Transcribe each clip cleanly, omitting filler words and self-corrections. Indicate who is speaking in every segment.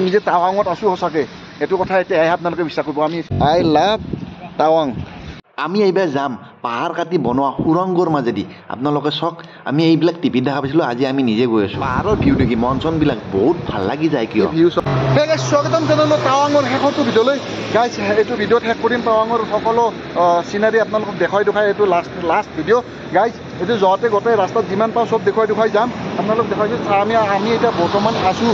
Speaker 1: আমি যে টাৱাঙত আছোঁ সঁচাকৈ এইটো কথা এতিয়াহে আপোনালোকে বিশ্বাস কৰিব। আমি আই লাভ টাৱাং। আমি এইবাৰ যাম পাহাৰ কাটি বনোৱা সুৰংগৰ মাজেদি। আপোনালোকে চাওক, আমি এইবিলাক টিভিত দেখা পাইছিলোঁ, আজি আমি নিজে গৈ আছোঁ। পাহাৰৰ ভিউ দেখি মন চনবিলাক বহুত ভাল লাগি যায়। কিয় ভিউ স্বাগতম জনালোঁ টাৱাঙৰ শেষৰটো ভিডিঅ'লৈ। গাইজ এইটো ভিডিঅ'ত শেষ কৰিম টাৱাঙৰ সকলো চিনাৰী আপোনালোকক দেখুৱাই এইটো লাষ্ট ভিডিঅ'। গাইজ এইটো যোৱাতে গোটেই ৰাস্তাত যিমান পাওঁ চব দেখুৱাই যাম। আপোনালোক দেখুৱাইছোঁ। আমি এতিয়া বৰ্তমান আছোঁ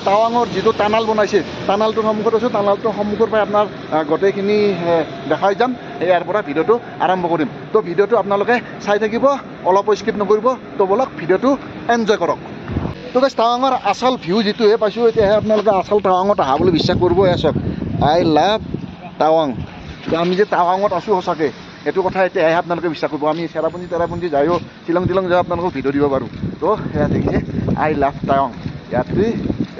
Speaker 1: টাৱাঙৰ যিটো টানাল বনাইছে, টানালটোৰ সন্মুখত আছোঁ। টানালটোৰ সন্মুখৰ পৰাই আপোনাৰ গোটেইখিনি দেখাই যাম। ইয়াৰ পৰা ভিডিঅ'টো আৰম্ভ কৰিম। তো ভিডিঅ'টো আপোনালোকে চাই থাকিব, অলপো স্কিপ নকৰিব। তো বলক ভিডিঅ'টো এনজয় কৰক। তো গাইজ টাৱাঙৰ আচল ভিউ যিটোহে পাইছোঁ, এতিয়াহে আপোনালোকে আচল টাৱাঙত অহা বুলি বিশ্বাস কৰিব। চাওক, আই লাভ টাৱাং। আমি যে টাৱাঙত আছোঁ সঁচাকৈ এইটো কথা এতিয়াহে আপোনালোকে বিশ্বাস কৰিব। আমি চেৰাপুঞ্জী যায়ো শ্বিলং যাই আপোনালোকক ভিডিঅ' দিব পাৰোঁ। তো সেয়া দেখিছে, আই লাভ টাৱাং। ইয়াতে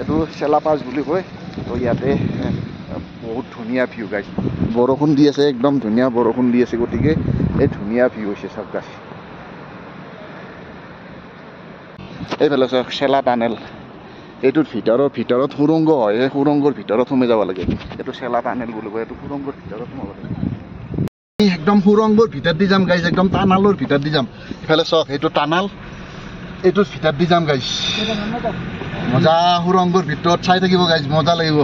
Speaker 1: এইটো চেলাপাছ বুলি কয়। তো ইয়াতে বহুত ধুনীয়া ভিউ গাইজ। বৰষুণ দি আছে, একদম ধুনীয়া বৰষুণ দি আছে, গতিকে এই ধুনীয়া ভিউ হৈছে চাওক গাইজ। এইফালে চাওক চেলা টানেল, এইটোৰ ভিতৰত সুৰংগ হয়। এই সুৰংগৰ ভিতৰত সোমাই যাব লাগে। এইটো চেলা টানেল বুলি কয়। এইটো সুৰংগৰ ভিতৰত সোমাব লাগে। একদম সুৰংগৰ ভিতৰত দি যাম গাইজ, একদম টানালৰ ভিতৰত দি যাম। ইফালে চাওক, এইটো টানাল, এইটোৰ ভিতৰত দি যাম গাইজ। মজা সুৰংগৰ ভিতৰত চাই থাকিব গাইজ, মজা লাগিব।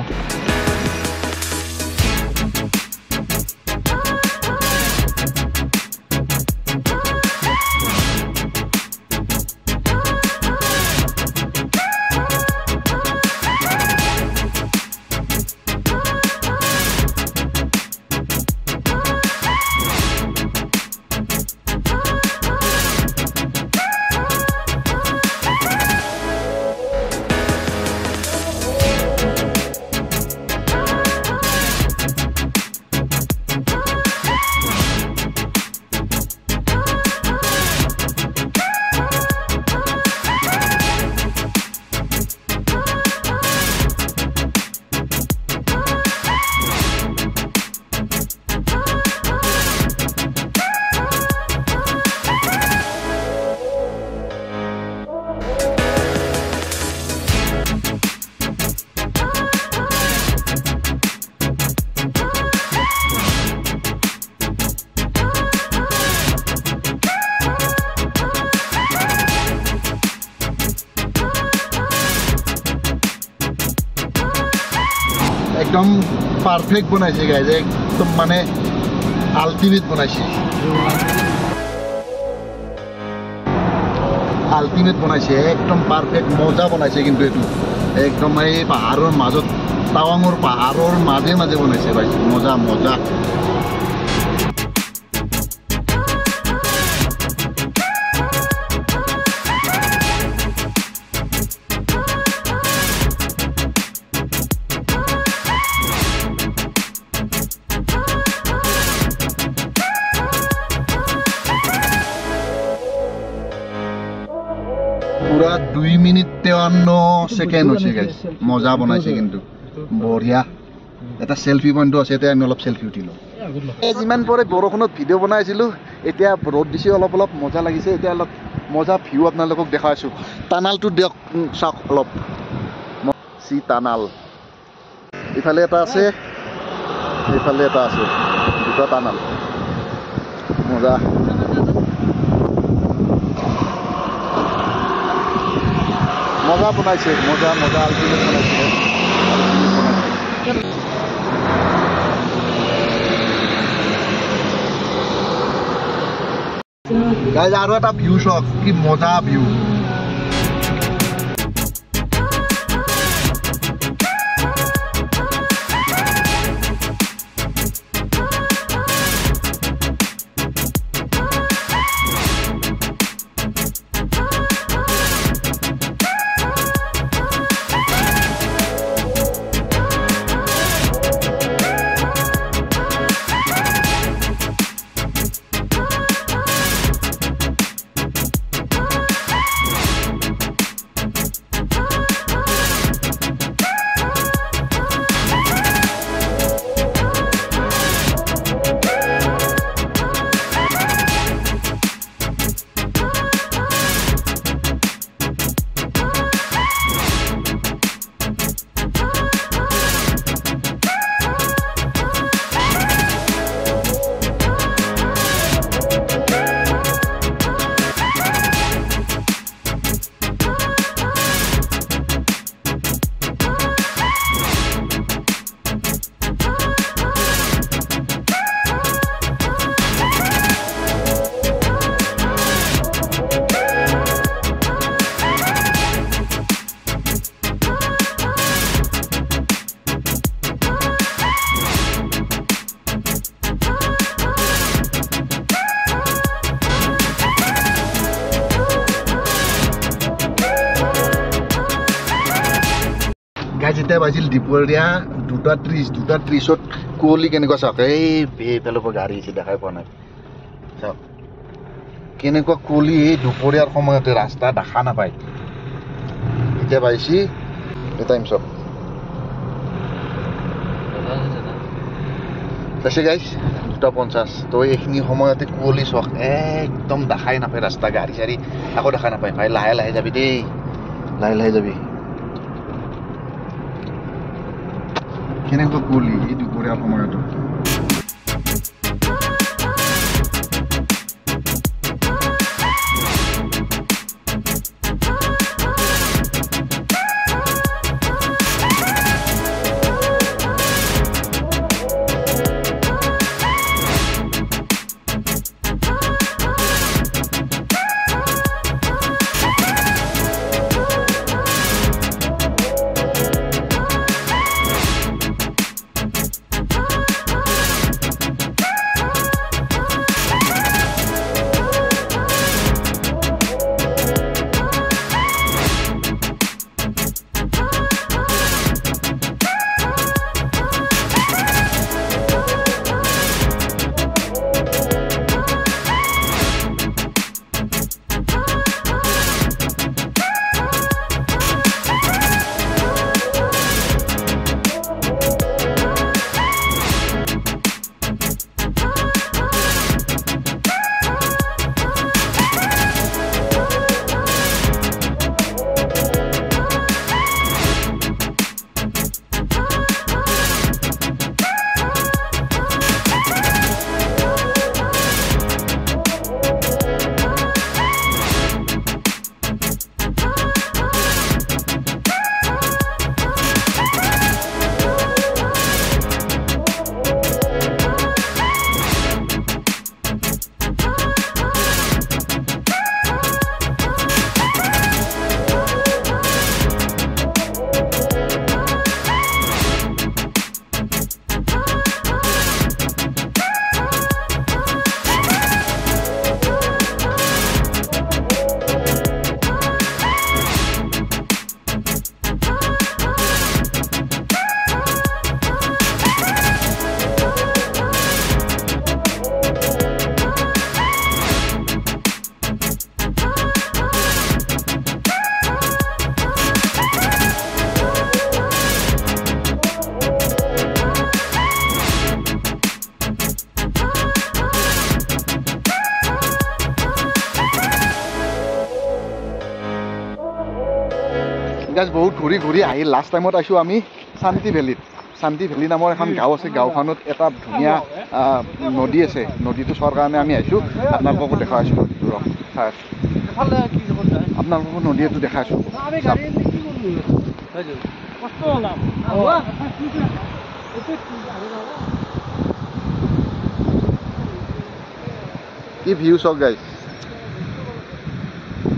Speaker 1: একদম পারফেক্ট বনাইছে গাইজ, একদম মানে আলটিমেট বনাইছে। একদম পারফেক্ট মজা বনাইছে। কিন্তু এইটো একদম এই পাহাৰৰ মাজত, টাৱাঙৰ পাহাৰৰ মাজে বনাইছে ভাই। মজা। পুরা 2 মিনিট 53 সেকেন্ড হৈছে গাইজ। মজা বনাইছে কিন্তু বঢ়িয়া। এটা সেলফি পইণ্টো আছে, এতিয়া আমি অলপ সেলফি উঠিলোঁ। যিমান পৰে বৰষুণত ভিডিঅ' বনাইছিলোঁ, এতিয়া ৰ'দ দিছে, অলপ মজা লাগিছে। এতিয়া অলপ মজা ভিউ আপোনালোকক দেখাইছোঁ। টানালটো দিয়ক চাওক অলপ, টানাল। ইফালে এটা আছে, এইফালে এটা আছে, দুটা টানাল। মজা বনাইছে, মজা আলটিমেট বনাইছে গাইজ। আৰু এটা ভিউ চাওক, কি মজা ভিউ। বাজিল দুপৰীয়া 2:30 কুঁৱলী কেনেকুৱা চাওক এইফালৰ পৰা গাড়ী আহিছে দেখাই পোৱা নাই চাওক কেনেকুৱা কুঁৱলী এই দুপৰীয়াৰ সময়তে ৰাস্তা দেখা নাপায় এতিয়া পাইছি টাইম চাওক পাইছে গাইছ 2:50 তো এইখিনি সময়তে কুঁৱলী চাওক একদম দেখাই নাপায় ৰাস্তা গাড়ী চাড়ী আকৌ দেখা নাপায় ভাই লাহে লাহে যাবি দেই লাহে যাবি কেনেকুৱা কুঁৱলী এই দুপৰীয়াৰ সময়তো বহুত ঘূৰি আহি লাষ্ট টাইমত আহিছোঁ আমি শান্তি ভেলী নামৰ এখন গাঁও আছে গাঁওখনত এটা ধুনীয়া নদী আছে নদীটো চোৱাৰ কাৰণে আমি আহিছোঁ আপোনালোককো দেখাই আছোঁ আপোনালোককো নদী এইটো দেখাই আছোঁ কি ভিউ চাওক গাইছ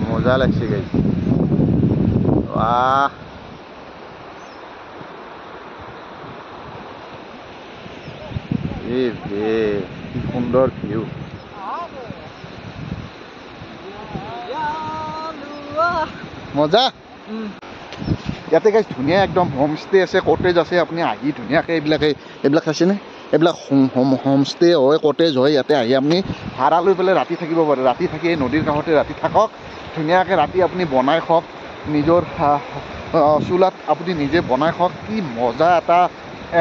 Speaker 1: মজা লাগছে গাইছ वाह सुंदर व्यू मजा ইয়াতে গাইছ ধুনীয়া একদম হোমষ্টে আছে কটেজ আছে আপুনি আহি ধুনীয়াকৈ এইবিলাক চাইছেনে এইবিলাক হোমষ্টে হয় কটেজ হয় ইয়াতে আহি আপুনি ভাড়া লৈ পেলাই ৰাতি থাকিব পাৰে ৰাতি থাকি এই নদীৰ কাষতে ৰাতি থাকক ধুনীয়াকৈ ৰাতি আপুনি বনাই খাওক নিজৰ চুলাত আপুনি নিজে বনাই খাওক কি মজা এটা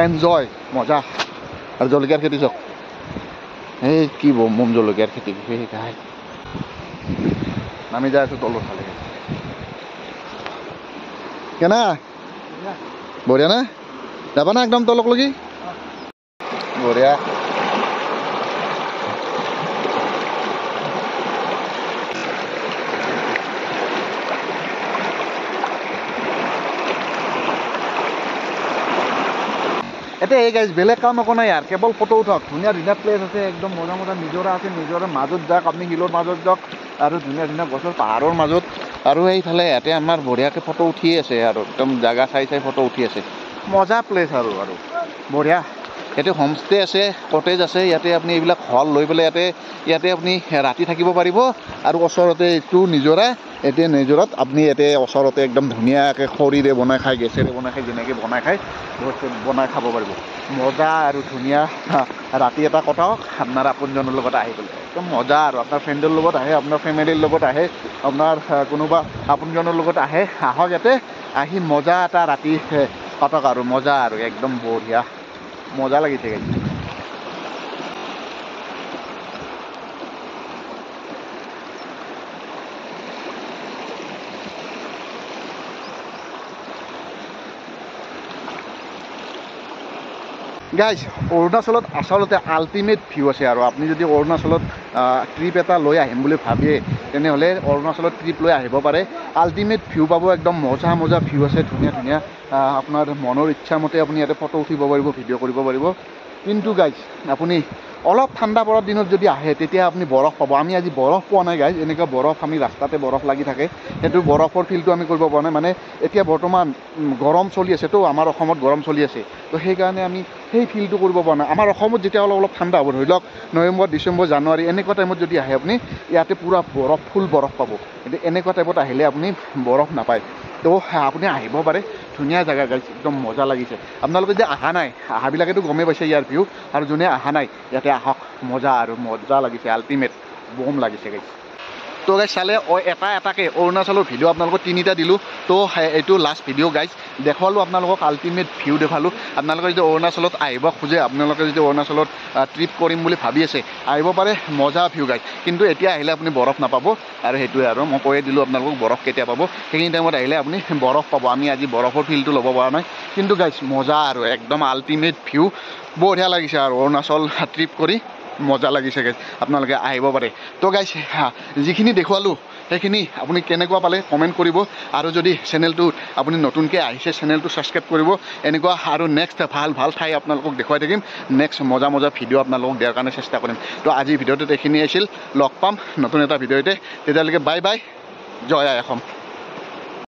Speaker 1: এনজয় মজা আৰু জলকীয়াৰ খেতি চাওক এই কি মম জলকীয়াৰ খেতি গাই নামি যাই আছোঁ তলৰ ফালে কেনা বঢ়িয়া না যাবা না একদম তলক লগি বঢ়িয়া এতিয়া এই গাইজ বেলেগ কাম একো নাই ইয়াৰ কেৱল ফটো উঠক ধুনীয়া প্লেচ আছে একদম মজা নিজৰা আছে নিজৰা মাজত যাওক আপুনি শিলৰ মাজত যাওক আৰু ধুনীয়া গছৰ পাহাৰৰ মাজত আৰু এইফালে ইয়াতে আমাৰ বঢ়িয়াকৈ ফটো উঠি আছে আৰু একদম জাগা চাই ফটো উঠি আছে মজা প্লেচ আৰু বঢ়িয়া ইয়াতে হোমষ্টে আছে কটেজ আছে ইয়াতে আপুনি এইবিলাক হল লৈ পেলাই ইয়াতে আপুনি ৰাতি থাকিব পাৰিব আৰু ওচৰতে এইটো নিজৰা এতিয়া নিজৰাত আপুনি ইয়াতে ওচৰতে একদম ধুনীয়াকৈ খৰিৰে বনাই খায়, গেছেৰে বনাই খায়, যেনেকৈ বনাই খায় বনাই খাব পাৰিব। মজা আৰু ধুনীয়া ৰাতি এটা কটাওক আপোনাৰ আপোনজনৰ লগত আহি পেলাই, একদম মজা আৰু আপোনাৰ ফ্ৰেণ্ডৰ লগত আহে, আপোনাৰ ফেমিলিৰ লগত আহে, আপোনাৰ কোনোবা আপোনজনৰ লগত আহক ইয়াতে, আহি মজা এটা ৰাতি কটাওক আৰু মজা আৰু একদম বঢ়িয়া মজা লাগিছে। গাইজ অৰুণাচলত আচলতে আল্টিমেট ভিউ আছে আৰু আপুনি যদি অৰুণাচলত ট্ৰিপ এটা লৈ আহিম বুলি ভাবে তেনেহ'লে অৰুণাচলত ট্ৰিপ লৈ আহিব পাৰে। আল্টিমেট ভিউ পাব, একদম মজা মজা ভিউ আছে, ধুনীয়া ধুনীয়া আপোনাৰ মনৰ ইচ্ছামতে আপুনি ইয়াতে ফটো উঠিব পাৰিব, ভিডিঅ' কৰিব পাৰিব। কিন্তু গাইজ আপুনি অলপ ঠাণ্ডা পৰাৰ দিনত যদি আহে তেতিয়া আপুনি বৰফ পাব। আমি আজি বৰফ পোৱা নাই গাইজ, এনেকুৱা বৰফ আমি ৰাস্তাতে বৰফ লাগি থাকে, সেইটো বৰফৰ ফিলটো আমি কৰিব পৰা নাই। মানে এতিয়া বৰ্তমান গৰম চলি আছে তো, আমাৰ অসমত গৰম চলি আছে, তো সেইকাৰণে আমি সেই ফিলটো কৰিব পৰা নাই। আমাৰ অসমত যেতিয়া অলপ অলপ ঠাণ্ডা হ'ব, ধৰি লওক নৱেম্বৰ, ডিচেম্বৰ, জানুৱাৰী এনেকুৱা টাইমত যদি আহে আপুনি, ইয়াতে পূৰা বৰফ ফুল বৰফ পাব। কিন্তু এনেকুৱা টাইপত আহিলে আপুনি বৰফ নাপায়। তো আপুনি আহিব পাৰে, ধুনীয়া জেগা গাইজ, একদম মজা লাগিছে। আপোনালোকে যে অহা নাই, অহাবিলাকেতো গমেই পাইছে ইয়াৰ ভিউ, আৰু যোনে অহা নাই ইয়াতে আহক, মজা আৰু মজা লাগিছে, আল্টিমেট বম লাগিছে গাইজ। তো গাইজ চালে এটা এটাকৈ অৰুণাচলৰ ভিডিঅ' আপোনালোকক 3টা দিলোঁ। তো এইটো লাষ্ট ভিডিঅ' গাইজ, দেখুৱালোঁ আপোনালোকক আল্টিমেট ভিউ দেখুৱালোঁ। আপোনালোকে যদি অৰুণাচলত আহিব খোজে, আপোনালোকে যদি অৰুণাচলত ট্ৰিপ কৰিম বুলি ভাবি আছে, আহিব পাৰে, মজা ভিউ গাইজ। কিন্তু এতিয়া আহিলে আপুনি বৰফ নাপাব, আৰু সেইটোৱে আৰু মই কৈয়ে দিলোঁ আপোনালোকক বৰফ কেতিয়া পাব। সেইখিনি টাইমত আহিলে আপুনি বৰফ পাব। আমি আজি বৰফৰ ফিলটো ল'ব পৰা নাই, কিন্তু গাইজ মজা আৰু একদম আল্টিমেট ভিউ, বঢ়িয়া লাগিছে আৰু অৰুণাচল ট্ৰিপ কৰি মজা লাগিছে গাইজ, আপোনালোকে আহিব পাৰে। তো গাইজ যিখিনি দেখুৱালোঁ সেইখিনি আপুনি কেনেকুৱা পালে কমেণ্ট কৰিব, আৰু যদি চেনেলটোত আপুনি নতুনকৈ আহিছে চেনেলটো ছাবস্ক্ৰাইব কৰিব। এনেকুৱা আৰু নেক্সট ভাল ভাল ঠাই আপোনালোকক দেখুৱাই থাকিম, নেক্সট মজা মজা ভিডিঅ' আপোনালোকক দিয়াৰ কাৰণে চেষ্টা কৰিম। তো আজিৰ ভিডিঅ'টোত এইখিনি আছিল, লগ পাম নতুন এটা ভিডিঅ'তে, তেতিয়ালৈকে বাই বাই, জয় আই অসম।